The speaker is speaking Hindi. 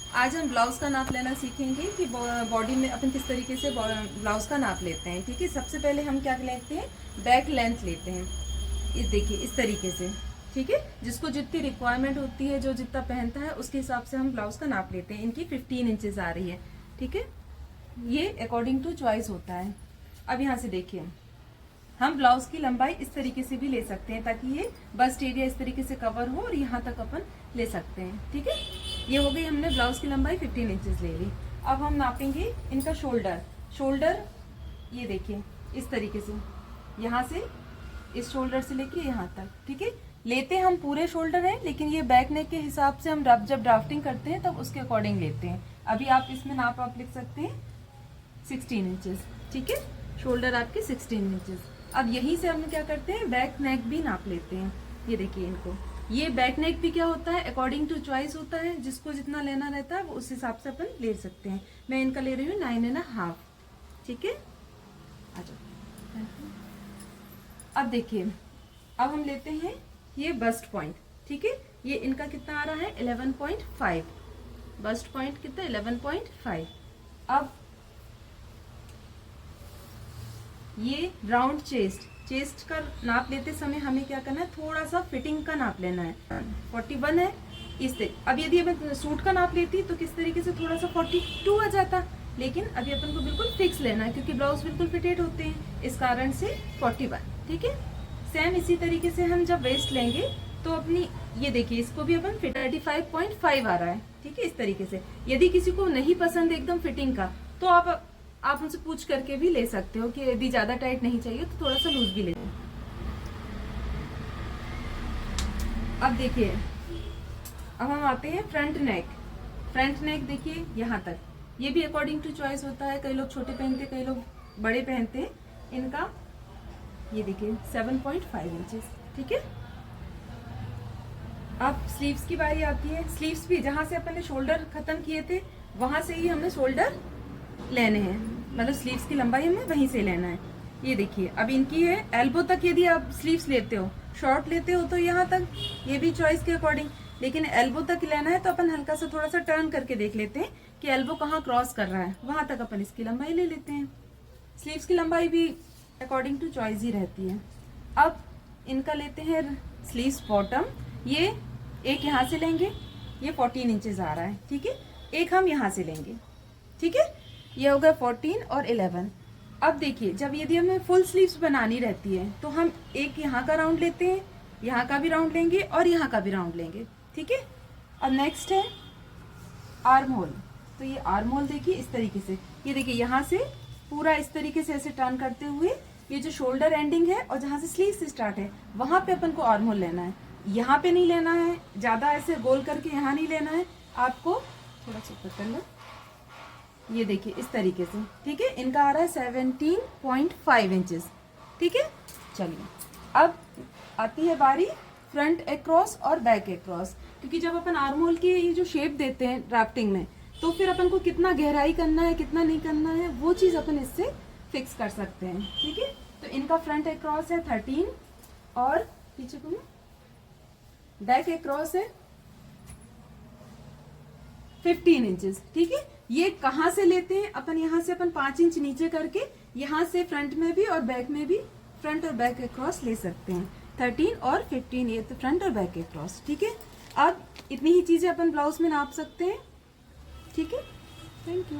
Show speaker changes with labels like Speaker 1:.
Speaker 1: आज हम ब्लाउज़ का नाप लेना सीखेंगे कि बॉडी में अपन किस तरीके से ब्लाउज़ का नाप लेते हैं। ठीक है, सबसे पहले हम क्या लेते हैं, बैक लेंथ लेते हैं। ये देखिए इस तरीके से, ठीक है, जिसको जितनी रिक्वायरमेंट होती है, जो जितना पहनता है उसके हिसाब से हम ब्लाउज़ का नाप लेते हैं। इनकी 15 इंचेस आ रही है। ठीक है, ये अकॉर्डिंग टू चॉइस होता है। अब यहाँ से देखिए, हम ब्लाउज की लंबाई इस तरीके से भी ले सकते हैं ताकि ये बस्ट एरिया इस तरीके से कवर हो और यहाँ तक अपन ले सकते हैं। ठीक है, ये हो गई, हमने ब्लाउज की लंबाई 15 इंचेस ले ली। अब हम नापेंगे इनका शोल्डर ये देखिए इस तरीके से, यहाँ से इस शोल्डर से लेके यहाँ तक। ठीक है, लेते हम पूरे शोल्डर है, लेकिन ये बैक नेक के हिसाब से हम जब ड्राफ्टिंग करते हैं तब उसके अकॉर्डिंग लेते हैं। अभी आप इसमें नाप आप लिख सकते हैं 16 इंचेस। ठीक है, शोल्डर आपके 16 इंचेस। अब यहीं से हम क्या करते हैं, बैक नेक भी नाप लेते हैं। ये देखिए इनको, ये बैक नेक भी क्या होता है, अकॉर्डिंग टू चॉइस होता है, जिसको जितना लेना रहता है वो उस हिसाब से अपन ले सकते हैं। मैं इनका ले रही हूँ 9.5। ठीक है, आ जाओ। अब देखिए, अब हम लेते हैं ये बस्ट पॉइंट। ठीक है, ये इनका कितना आ रहा है, 11.5। बस्ट पॉइंट कितना, 11.5। अब ये राउंड चेस्ट का नाप लेते समय हमें क्या करना है, थोड़ा सा फिटिंग का नाप लेना है। 41 है इससे। अब यदि मैं सूट का नाप लेती तो किस तरीके से थोड़ा सा 42 आ जाता, लेकिन अभी अपन को बिल्कुल फिक्स लेना है क्योंकि ब्लाउज बिल्कुल फिटेड होते हैं, इस कारण से 41। ठीक है, सेम इसी तरीके से हम जब वेस्ट लेंगे तो अपनी ये देखिए, इसको भी अपन 35.5 आ रहा है। ठीक है, इस तरीके से। यदि किसी को नहीं पसंद एकदम फिटिंग का तो आप उनसे पूछ करके भी ले सकते हो कि यदि ज्यादा टाइट नहीं चाहिए तो थोड़ा सा लूज भी ले। अब देखिए, अब हम आते हैं फ्रंट नेक देखिए यहाँ तक। ये भी अकॉर्डिंग टू चॉइस होता है, कई लोग छोटे पहनते हैं, कई लोग बड़े पहनते हैं। इनका ये देखिए 7.5 इंचेस। ठीक है, अब स्लीव्स की बारी आती है। स्लीव्स भी जहां से अपन ने शोल्डर खत्म किए थे वहां से ही हमने शोल्डर लेने हैं, मतलब स्लीव्स की लंबाई हमें वहीं से लेना है। ये देखिए, अब इनकी है एल्बो तक। यदि आप स्लीव्स लेते हो, शॉर्ट लेते हो तो यहाँ तक, ये भी चॉइस के अकॉर्डिंग, लेकिन एल्बो तक लेना है तो अपन हल्का सा थोड़ा सा टर्न करके देख लेते हैं कि एल्बो कहाँ क्रॉस कर रहा है, वहां तक अपन इसकी लंबाई ले लेते हैं। स्लीव्स की लंबाई भी अकॉर्डिंग टू चॉइस ही रहती है। अब इनका लेते हैं स्लीव्स बॉटम। ये एक यहाँ से लेंगे, ये 14 इंचेस आ रहा है। ठीक है, एक हम यहाँ से लेंगे। ठीक है, ये होगा 14 और 11। अब देखिए, जब यदि हमें फुल स्लीव्स बनानी रहती है तो हम एक यहाँ का राउंड लेते हैं, यहाँ का भी राउंड लेंगे और यहाँ का भी राउंड लेंगे। ठीक है, अब नेक्स्ट है आर्म होल। तो ये आर्म होल देखिए इस तरीके से, ये देखिए यहाँ से पूरा इस तरीके से ऐसे टर्न करते हुए ये जो शोल्डर एंडिंग है और जहाँ से स्लीव से स्टार्ट है वहां पे अपन को आर्म होल लेना है। यहाँ पे नहीं लेना है, ज्यादा ऐसे गोल करके यहाँ नहीं लेना है आपको, थोड़ा सा ऊपर कर लो। ये देखिए इस तरीके से। ठीक है, इनका आ रहा है 17.5 इंचेस। ठीक है, चलिए अब आती है बारी फ्रंट अक्रॉस और बैक अक्रॉस, क्योंकि जब अपन आर्म होल की ये जो शेप देते हैं ड्राफ्टिंग में तो फिर अपन को कितना गहराई करना है कितना नहीं करना है वो चीज अपन इससे फिक्स कर सकते हैं। ठीक है, तो इनका फ्रंट अक्रॉस है 13 और पीछे को बैक अक्रॉस है 15 इंचेस। ठीक है, ये कहाँ से लेते हैं अपन, यहाँ से अपन 5 इंच नीचे करके यहाँ से फ्रंट में भी और बैक में भी फ्रंट और बैक अक्रॉस ले सकते हैं। 13 और 15 ये तो फ्रंट और बैक अक्रॉस। ठीक है, अब इतनी ही चीजें अपन ब्लाउज में नाप सकते हैं। ठीक है, थैंक यू।